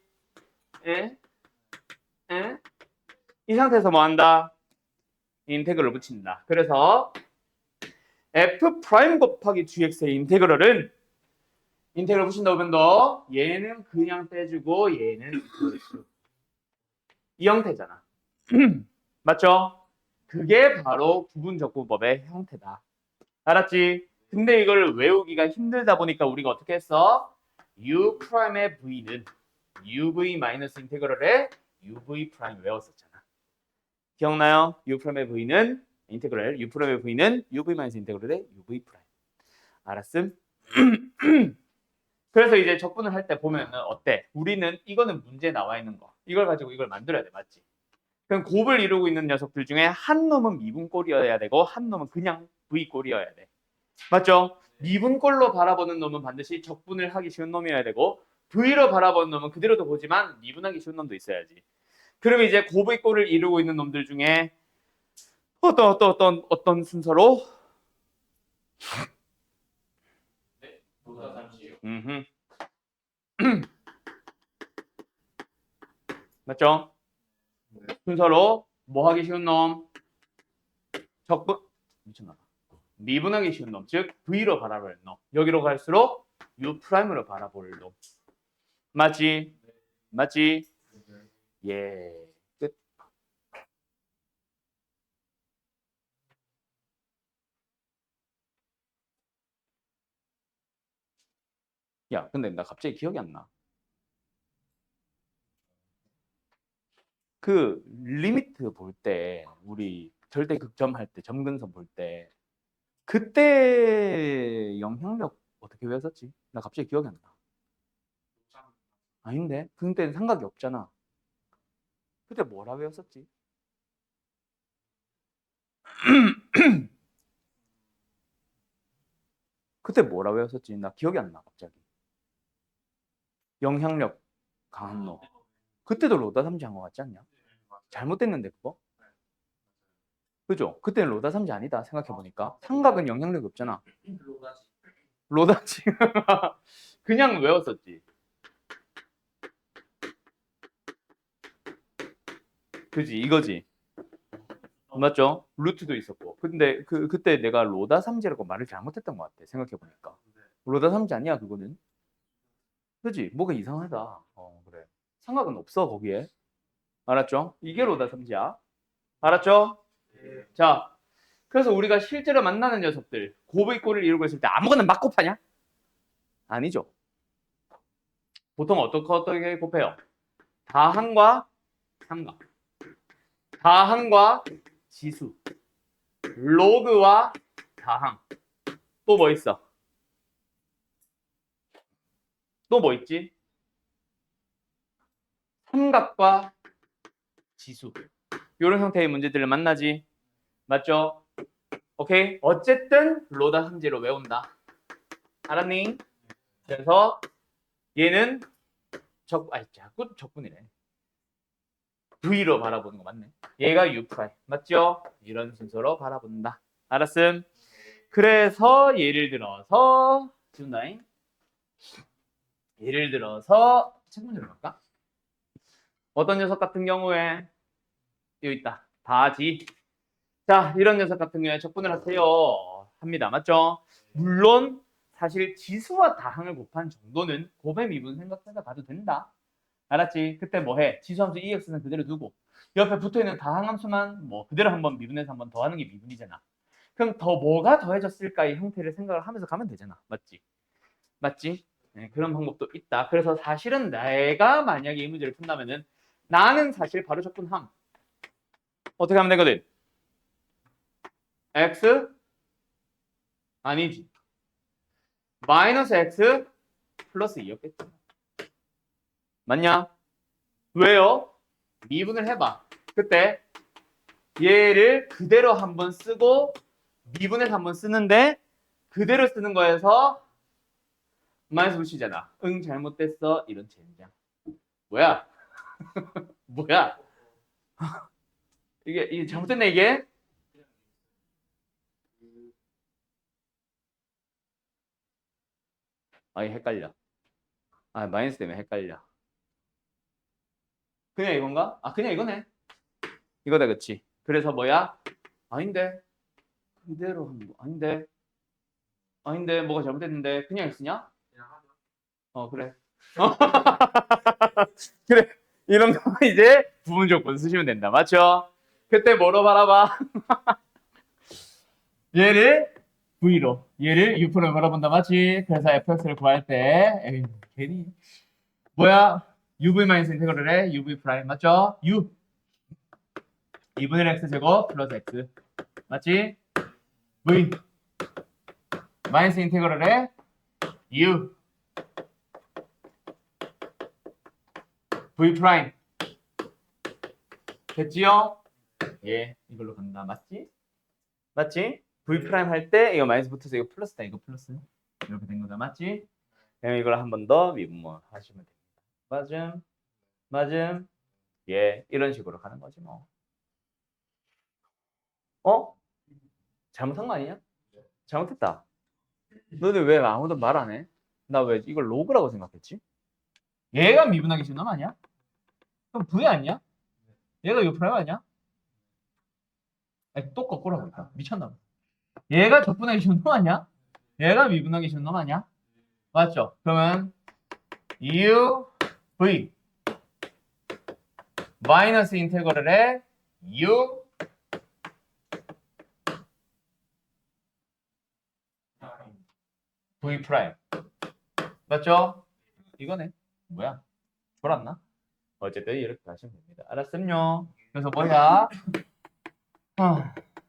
예? 예? 이 상태에서 뭐 한다? 인테그럴 붙인다. 그래서 f 프라임 곱하기 gx의 인테그럴은 인테그럴 붙인다 보면 너 얘는 그냥 떼주고 얘는 이 형태잖아. 맞죠? 그게 바로 부분적분법의 형태다. 알았지? 근데 이걸 외우기가 힘들다 보니까 우리가 어떻게 했어? u'의 v는 uv 마이너스 인테그럴에 uv 프라임 외웠었잖아. 기억나요? u'의 v는 인테그럴, u'의 v는 uv 마이너스 인테그럴에 uv 프라임. 알았음? 그래서 이제 적분을 할 때 보면은 어때? 우리는 이거는 문제에 나와 있는 거. 이걸 가지고 이걸 만들어야 돼. 맞지? 그럼 곱을 이루고 있는 녀석들 중에 한 놈은 미분꼴이어야 되고 한 놈은 그냥 v꼴이어야 돼. 맞죠? 미분꼴로 바라보는 놈은 반드시 적분을 하기 쉬운 놈이어야 되고 v로 바라보는 놈은 그대로도 보지만 미분하기 쉬운 놈도 있어야지. 그러면 이제 곱의 꼴을 이루고 있는 놈들 중에 어떤 순서로? 네, 노다 잠시요. 맞죠? 순서로 뭐 하기 쉬운 놈? 적분 미쳤나? 미분하기 쉬운 놈, 즉 V로 바라볼 놈. 여기로 갈수록 U 프라임으로 바라볼 놈. 맞지? 맞지? 예. 끝. 야, 근데 나 갑자기 기억이 안 나. 그 리미트 볼 때, 우리 절대 극점 할 때, 점근선 볼 때, 그때 영향력 어떻게 외웠었지? 나 갑자기 기억이 안 나. 아닌데? 그때는 삼각이 없잖아. 그때 뭐라 외웠었지? 그때 뭐라 외웠었지? 나 기억이 안 나, 갑자기. 영향력 강한 놈. 그때도 로다 삼지 한 것 같지 않냐? 잘못됐는데 그거? 그죠? 그때는 로다 삼지 아니다 생각해보니까 삼각은 영향력이 없잖아. 로다지. 그냥 외웠었지. 그지 이거지. 맞죠? 루트도 있었고. 근데 그때 내가 로다 삼지라고 말을 잘못했던 것 같아 생각해보니까. 로다 삼지 아니야 그거는? 그지? 뭐가 이상하다. 그래. 삼각은 없어 거기에. 알았죠? 이게 로다 삼지야. 알았죠? 자, 그래서 우리가 실제로 만나는 녀석들 곱의 꼴을 이루고 있을 때 아무거나 막 곱하냐? 아니죠. 보통 어떻게 곱해요? 다항과 삼각, 다항과 지수, 로그와 다항. 또 뭐 있어? 또 뭐 있지? 삼각과 지수. 이런 형태의 문제들을 만나지. 맞죠? 오케이. 어쨌든 로다 함재로 외운다. 알았니? 그래서 얘는 자꾸 적분이네. V로 바라보는 거 맞네. 얘가 U 프라임. 맞죠? 이런 순서로 바라본다. 알았음? 그래서 예를 들어서 지운다잉. 예를 들어서 책 문제로 갈까? 어떤 녀석 같은 경우에 여기 있다. 바지. 자, 이런 녀석 같은 경우에 적분을 하세요. 합니다. 맞죠? 물론 사실 지수와 다항을 곱한 정도는 곱의 미분 생각해서 봐도 된다. 알았지? 그때 뭐 해? 지수함수 EX는 그대로 두고 옆에 붙어있는 다항함수만 뭐 그대로 한번 미분해서 한번 더하는 게 미분이잖아. 그럼 더 뭐가 더해졌을까의 형태를 생각을 하면서 가면 되잖아. 맞지? 맞지? 네, 그런 방법도 있다. 그래서 사실은 내가 만약에 이 문제를 푼다면은 나는 사실 바로 접근함. 어떻게 하면 되거든? x 아니지. 마이너스 x 플러스 2였겠지. 맞냐? 왜요? 미분을 해봐. 그때 얘를 그대로 한번 쓰고 미분해서 한번 쓰는데 그대로 쓰는 거에서 마이너스 붙이잖아. 응 잘못됐어. 이런 젠장. 뭐야? 뭐야? 이게 잘못됐네 이게? 아니 헷갈려. 아 마이너스 때문에 헷갈려. 그냥 이건가? 아 그냥 이거네. 이거다 그치? 그래서 뭐야? 아닌데 그대로 하는 거 아닌데 아닌데 뭐가 잘못됐는데 그냥 X냐? 그래. 그래. 이런 거 이제 부분 조건 쓰시면 된다. 맞죠? 그때 뭐로 바라봐? 얘를 V로, 얘를 U표로 바라본다. 맞지? 그래서 fx를 구할 때, 에이, 괜히. 뭐야? UV 마이너스 인테그럴 해. UV 프라임. 맞죠? U. 2분의 x 제곱 플러스 x. 맞지? V. 마이너스 인테그럴 해. U. V 프라임. 됐지요? 예, 이걸로 간다. 맞지? 맞지? V 프라임 할 때 이거 마이너스 붙어서 이거 플러스다. 이거 플러스. 이렇게 된 거다. 맞지? 그럼 이걸 한 번 더 미분모 하시면 됩니다. 맞음? 맞음? 예, 이런 식으로 가는 거지 뭐. 어? 잘못한 거 아니냐? 잘못했다. 너네 왜 아무도 말 안 해? 나 왜 이걸 로그라고 생각했지? 얘가 미분하기 쉬운 놈 아니야? 그럼 V 아니야? 얘가 U 프라임 아니야? 아니, 또 거꾸로 하고 있다. 미쳤나 봐. 얘가 적분하기 쉬운 놈 아니야? 얘가 미분하기 쉬운 놈 아니야? 맞죠? 그러면 U V 마이너스 인테그럴의 U V 프라임 맞죠? 이거네. 뭐야? 졸았나? 어쨌든 이렇게 하시면 됩니다. 알았음요. 그래서 뭐야?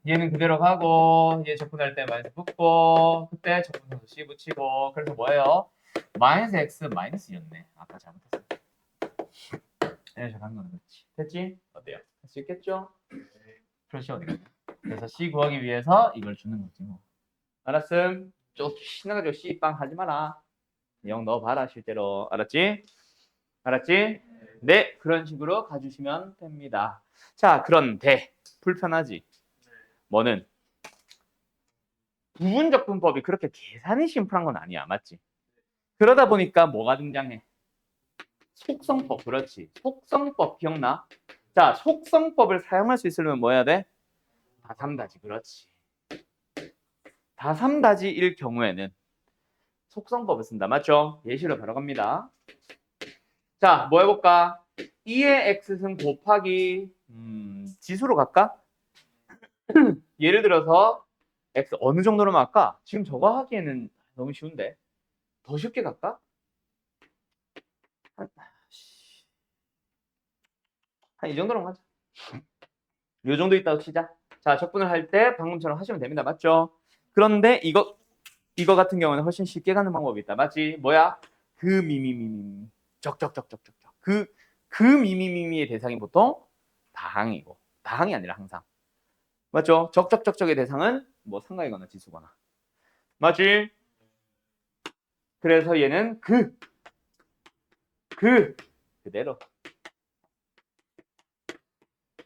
얘는 그대로 가고 얘 적분할 때 마이너스 붙고 그때 적분해서 C 붙이고 그래서 뭐예요? 마이너스 X 마이너스였네. 아까 잘못했어. 이렇게 가는 거는 그렇지. 됐지? 어때요? 할 수 있겠죠? 그렇지 어디 갔냐? 그래서 C 구하기 위해서 이걸 주는 거지 뭐. 알았음? 좀 신나가지고 C빵 하지 마라. 0 넣어봐라 실제로. 알았지? 알았지? 네, 그런 식으로 가주시면 됩니다. 자, 그런데 불편하지? 뭐는? 부분적분법이 그렇게 계산이 심플한 건 아니야. 맞지? 그러다 보니까 뭐가 등장해? 속성법. 그렇지. 속성법 기억나? 자, 속성법을 사용할 수 있으려면 뭐 해야 돼? 다삼다지. 그렇지. 다삼다지일 경우에는 속성법을 쓴다. 맞죠? 예시로 바로 갑니다. 자, 뭐 해볼까? 2의 x승 곱하기 지수로 갈까? 예를 들어서 x 어느 정도로 할까? 지금 저거 하기에는 너무 쉬운데 더 쉽게 갈까? 한 이 정도로 하자. 이 정도 있다고 치자. 자, 적분을 할 때 방금처럼 하시면 됩니다. 맞죠? 그런데 이거 같은 경우는 훨씬 쉽게 가는 방법이 있다. 맞지? 뭐야? 그 미미미미 적적적적적적 그 미미미미의 대상이 보통 다항이고 다항이 아니라 항상 맞죠? 적적적적의 대상은 뭐 상가이거나 지수거나 맞지? 그래서 얘는 그대로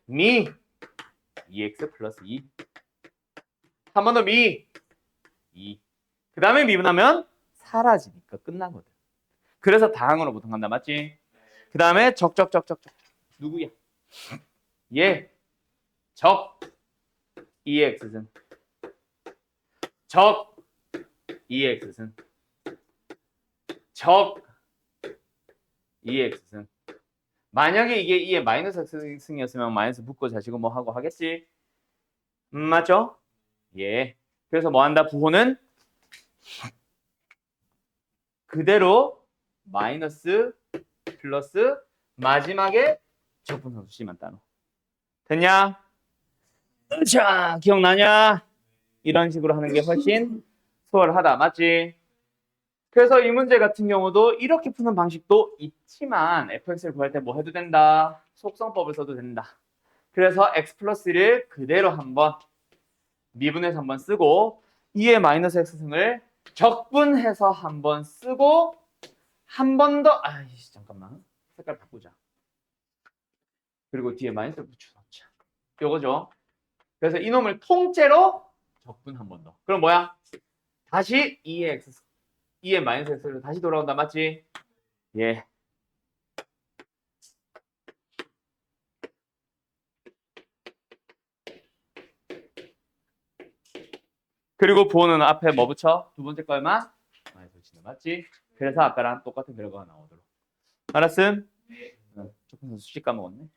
미 2x 플러스 2 한 번 더 미 2 그 다음에 미분하면 사라지니까 끝나거든. 그래서 다항으로 보통 간다. 맞지? 그 다음에 적적적적적 누구야? 얘 적 2x승 적 2x승 적 2x승 만약에 이게 2의 마이너스 x승이었으면 마이너스 붙고 자시고 뭐 하고 하겠지? 맞죠? 예. 그래서 뭐 한다? 부호는 그대로 마이너스 플러스 마지막에 적분상수 C만 따로. 됐냐? 자, 기억나냐? 이런 식으로 하는 게 훨씬 수월하다. 맞지? 그래서 이 문제 같은 경우도 이렇게 푸는 방식도 있지만 fx를 구할 때 뭐 해도 된다? 속성법을 써도 된다. 그래서 x 플러스 1을 그대로 한번 미분해서 한번 쓰고 2의 마이너스 x승을 적분해서 한번 쓰고 한 번 더 아이씨 잠깐만 색깔 바꾸자. 그리고 뒤에 마이너스를 붙여놓자. 요거죠. 그래서 이놈을 통째로 적분 한 번 더. 그럼 뭐야? 다시 2의 x 2의 마이너스 x로 다시 돌아온다. 맞지? 예. 그리고 부호는 앞에 뭐 붙여? 두 번째 거에만 마이너스 붙이는 맞지? 그래서 아까랑 똑같은 결과가 나오도록. 알았음? 조금 수식 까먹었네.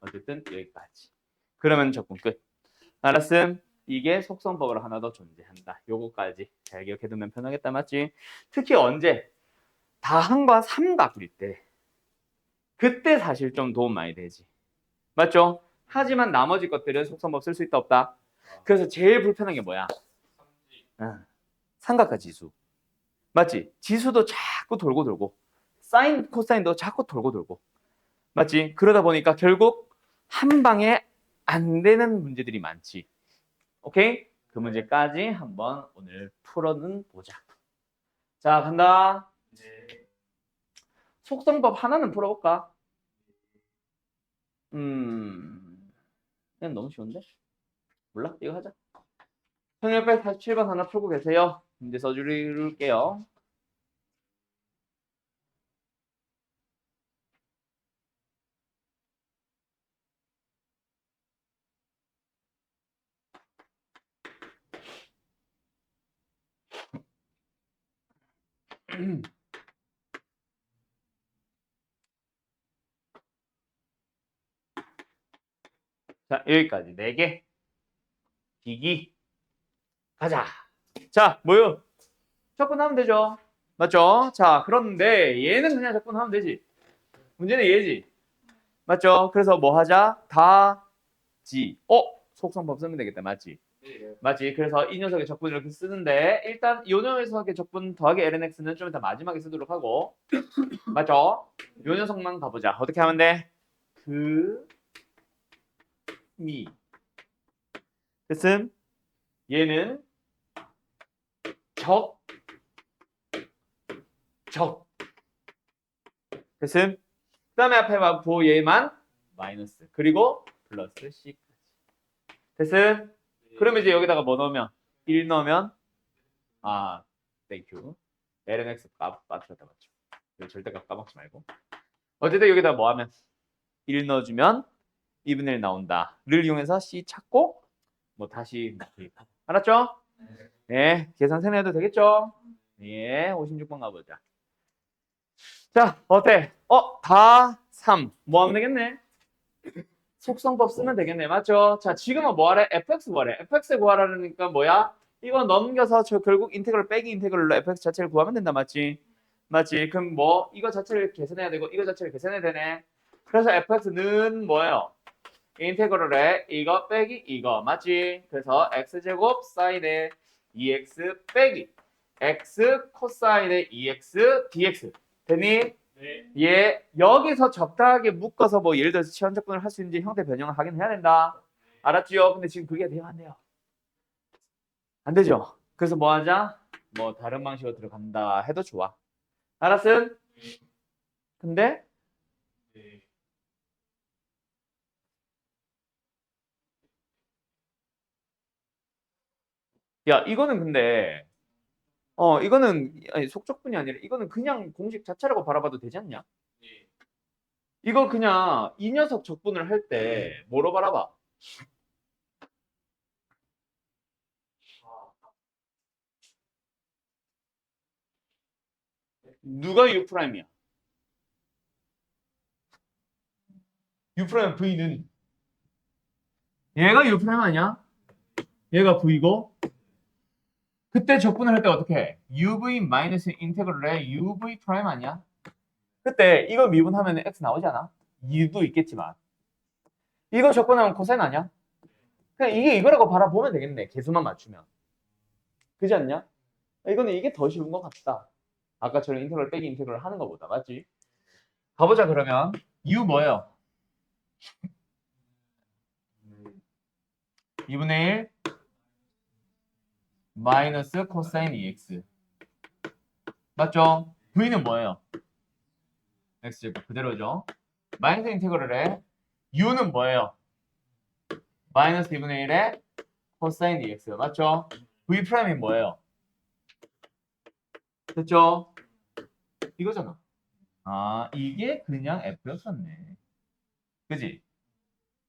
어쨌든 여기까지. 그러면 적분 끝. 알았음? 이게 속성법으로 하나 더 존재한다. 요거까지 잘 기억해두면 편하겠다. 맞지? 특히 언제? 다항과 삼각일 때. 그때 사실 좀 도움 많이 되지. 맞죠? 하지만 나머지 것들은 속성법 쓸 수 있다 없다. 그래서 제일 불편한 게 뭐야? 삼각과 지수. 맞지? 지수도 자꾸 돌고 돌고 사인, 코사인도 자꾸 돌고 돌고 맞지? 그러다 보니까 결국 한 방에 안 되는 문제들이 많지. 오케이? 그 문제까지 한번 오늘 풀어는 보자. 자, 간다. 속성법 하나는 풀어볼까? 그냥 너무 쉬운데? 몰라? 이거 하자. 1647번 하나 풀고 계세요. 문제 써줄게요. 자, 여기까지 4개. 기기. 가자. 자, 뭐요? 접근하면 되죠. 맞죠? 자, 그런데 얘는 그냥 접근하면 되지. 문제는 얘지. 맞죠? 그래서 뭐 하자? 다지. 속성법 쓰면 되겠다. 맞지? 맞지? 그래서 이 녀석의 적분을 이렇게 쓰는데 일단 이 녀석의 적분 더하기 lnx는 좀 이따 마지막에 쓰도록 하고 맞죠? 이 녀석만 가보자. 어떻게 하면 돼? 미 됐음? 얘는 적 됐음? 그 다음에 앞에 보 얘만 마이너스 그리고 플러스 C까지 됐음? 그러면 이제 여기다가 뭐 넣으면 1 넣으면 땡큐 lnx 빠뜨렸다 맞죠? 이거 절대 까먹지 말고 어쨌든 여기다 뭐 하면 1 넣어주면 2분의 1 나온다를 이용해서 C 찾고 뭐 다시 대입하고 알았죠? 네 계산 세뇌해도 되겠죠? 예 56번 가보자 자 어때? 다 3. 뭐 하면 되겠네? 속성법 쓰면 되겠네 맞죠? 자 지금은 뭐 하래? fx 구하래 fx 구하라니까 뭐야? 이거 넘겨서 저 결국 인테그럴 빼기 인테그럴로 fx 자체를 구하면 된다 맞지? 맞지? 그럼 뭐 이거 자체를 계산해야 되고 이거 자체를 계산해야 되네 그래서 fx는 뭐예요? 인테그럴에 이거 빼기 이거 맞지? 그래서 x제곱 사인의 2x 빼기 x 코사인의 2x dx 됐니? 네. 얘 여기서 적당하게 묶어서 뭐 예를 들어서 치환적분을 할 수 있는지 형태 변형을 하긴 해야 된다. 알았지요? 근데 지금 그게 돼요 안 돼요? 안 되죠? 그래서 뭐 하자? 뭐 다른 방식으로 들어간다 해도 좋아. 알았음? 근데 네. 야 이거는 근데 이거는 아니, 속적분이 아니라 이거는 그냥 공식 자체라고 바라봐도 되지 않냐? 네. 이거 그냥 이 녀석 적분을 할 때 뭐로 바라봐? 누가 U 프라임이야? U 프라임 V는 얘가 U 프라임 아니야? 얘가 V고 그때 적분을 할 때 어떻게 해? UV 마이너스 인테그럴에 UV 프라임 아니야? 그때 이거 미분하면 X 나오잖아? U도 있겠지만 이거 적분하면 코사인 아니야? 그냥 이게 이거라고 바라보면 되겠네. 개수만 맞추면. 그지 않냐? 이거는 이게 더 쉬운 것 같다. 아까처럼 인테그럴 빼기 인테그럴 하는 것보다. 맞지? 가보자 그러면. U 뭐예요? 2분의 1 마이너스 코사인 EX. 맞죠? V는 뭐예요? X제곱 그대로죠. 마이너스 인테그럴에 U는 뭐예요? 마이너스 2분의 1에 코사인 EX. 맞죠? V 프라임이 뭐예요? 됐죠? 이거잖아. 아, 이게 그냥 F였었네. 그지?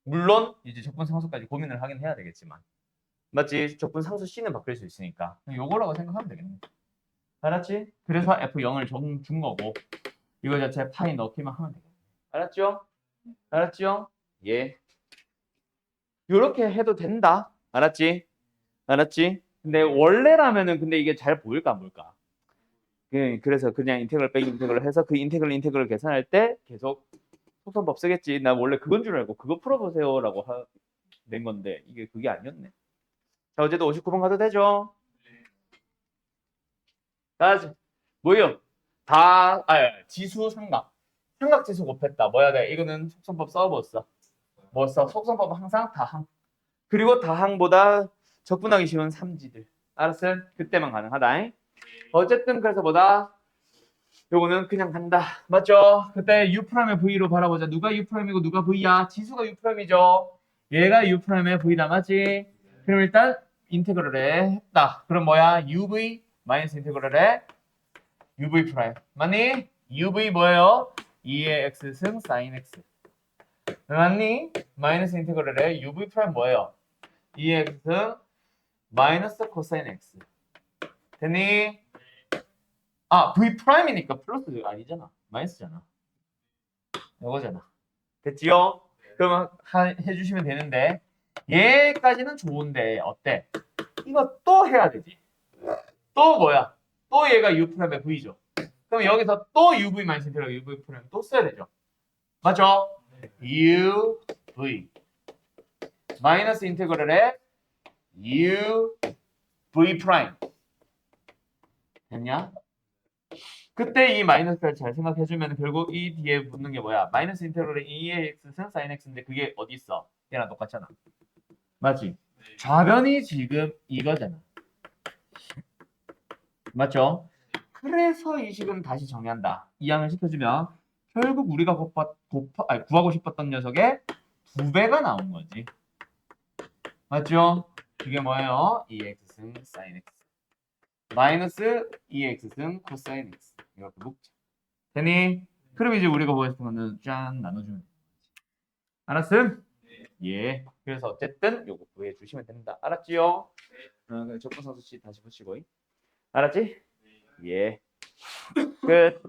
물론 이제 적분 상수까지 고민을 하긴 해야 되겠지만. 맞지? 적분 상수 C는 바뀔 수 있으니까. 요거라고 생각하면 되겠네. 알았지? 그래서 F0을 준 거고 이거 자체 파이 넣기만 하면 되겠네. 알았죠? 알았죠? 예. 요렇게 해도 된다. 알았지? 알았지? 근데 원래라면은 근데 이게 잘 보일까 안 보일까? 그래서 그냥 인테그럴 빼기 인테그럴 해서 그 인테그럴 계산할 때 계속 속성법 쓰겠지. 나 원래 그건 줄 알고 그거 풀어보세요라고 낸 건데 이게 그게 아니었네. 자, 어제도 59번 가도 되죠? 자, 뭐예요? 지수 삼각. 삼각지수 곱했다. 뭐야 돼? 이거는 속성법 써봤어. 뭐 써? 속성법은 항상 다항. 그리고 다항보다 적분하기 쉬운 삼지들. 알았어? 그때만 가능하다. 어쨌든 그래서 뭐다? 요거는 그냥 간다. 맞죠? 그때 U'의 V로 바라보자. 누가 U'이고 누가 V야? 지수가 U'이죠. 얘가 U'의 V다. 맞지? 그럼 일단 인테그럴을 했다. 그럼 뭐야? UV 마이너스 인테그럴에 UV 프라임. 맞니? UV 뭐예요? 2의 X승 sin X. 맞니? 마이너스 인테그럴에 UV 프라임 뭐예요? 2의 X승 마이너스 코사인 X. 됐니? 아, V 프라임이니까 플러스 아니잖아. 마이너스잖아. 이거잖아. 됐지요? 그러면 해주시면 되는데 얘까지는 좋은데 어때? 이거 또 해야 되지. 또 뭐야? 또 얘가 U 프라임의 V죠. 그럼 여기서 또 UV 마이너스 인테그럴 UV 프라임 또 써야 되죠. 맞죠? UV 마이너스 인테그럴에 UV 프라임 됐냐? 그때 이 마이너스를 잘 생각해주면 결국 이 뒤에 붙는 게 뭐야? 마이너스 인테그럴에 2의 x승 sin x인데 그게 어디 있어? 얘랑 똑같잖아. 맞지? 좌변이 지금 이거잖아. 맞죠? 그래서 이 식은 다시 정의한다. 이항을 시켜주면 결국 우리가 구하고 싶었던 녀석의 2배가 나온 거지. 맞죠? 그게 뭐예요? 2x승 sin x 마이너스 2x승 코사인 x 이렇게 묶자. 되니? 그럼 이제 우리가 보고 싶은 거는 짠 나눠주면 돼. 알았음? 예. 그래서 어쨌든 요거 구해 주시면 됩니다. 알았지요? 적분상수 씨 다시 붙이고. 알았지? 예. 끝.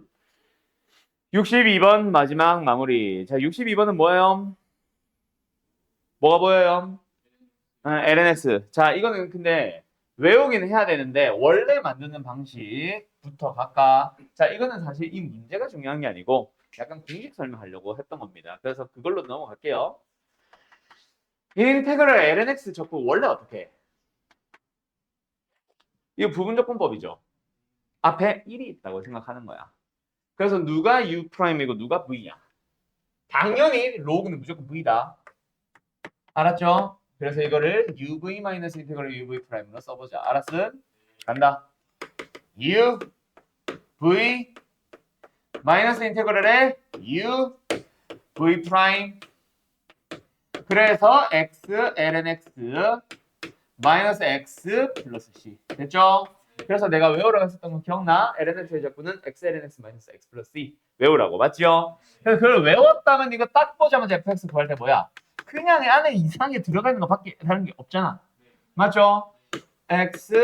62번 마지막 마무리. 자, 62번은 뭐예요? 뭐가 보여요? LNS. 자, 이거는 근데 외우기는 해야 되는데 원래 만드는 방식부터 갈까? 자, 이거는 사실 이 문제가 중요한 게 아니고 약간 공식 설명하려고 했던 겁니다. 그래서 그걸로 넘어갈게요. 인테그럴 LNX 적분 원래 어떻게 해? 이거 부분적분법이죠. 앞에 1이 있다고 생각하는 거야. 그래서 누가 U'이고 누가 V야? 당연히 로그는 무조건 V다. 알았죠? 그래서 이거를 UV-인테그럴 UV'으로 써보자. 알았음? 간다. U, V, 마이너스 인테그럴에 U, V 프라임. 그래서 X, ln X, 마이너스 X 플러스 C. 됐죠? 그래서 내가 외우라고 했었던 거 기억나? ln X의 적분은 X, ln X 마이너스 X 플러스 C. 외우라고. 맞죠? 그래서 그걸 외웠다면 이거 딱 보자마자 fx 구할 때 뭐야? 그냥 안에 이상하게 들어가 있는 거밖에 다른 게 없잖아. 맞죠? X,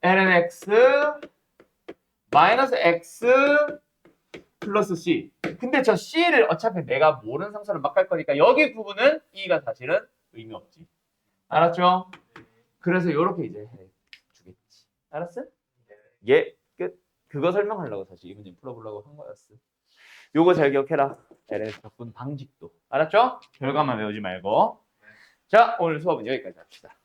ln X, 마이너스 X, 플러스 C. 근데 저 C를 어차피 내가 모르는 상수를 막 갈 거니까 여기 부분은 E가 사실은 의미 없지. 알았죠? 그래서 이렇게 이제 해주겠지. 알았어? 예, 끝. 그거 설명하려고 사실 이 문제 풀어보려고 한 거였어. 요거 잘 기억해라. LS 적분 방직도. 알았죠? 결과만 외우지 말고. 자, 오늘 수업은 여기까지 합시다.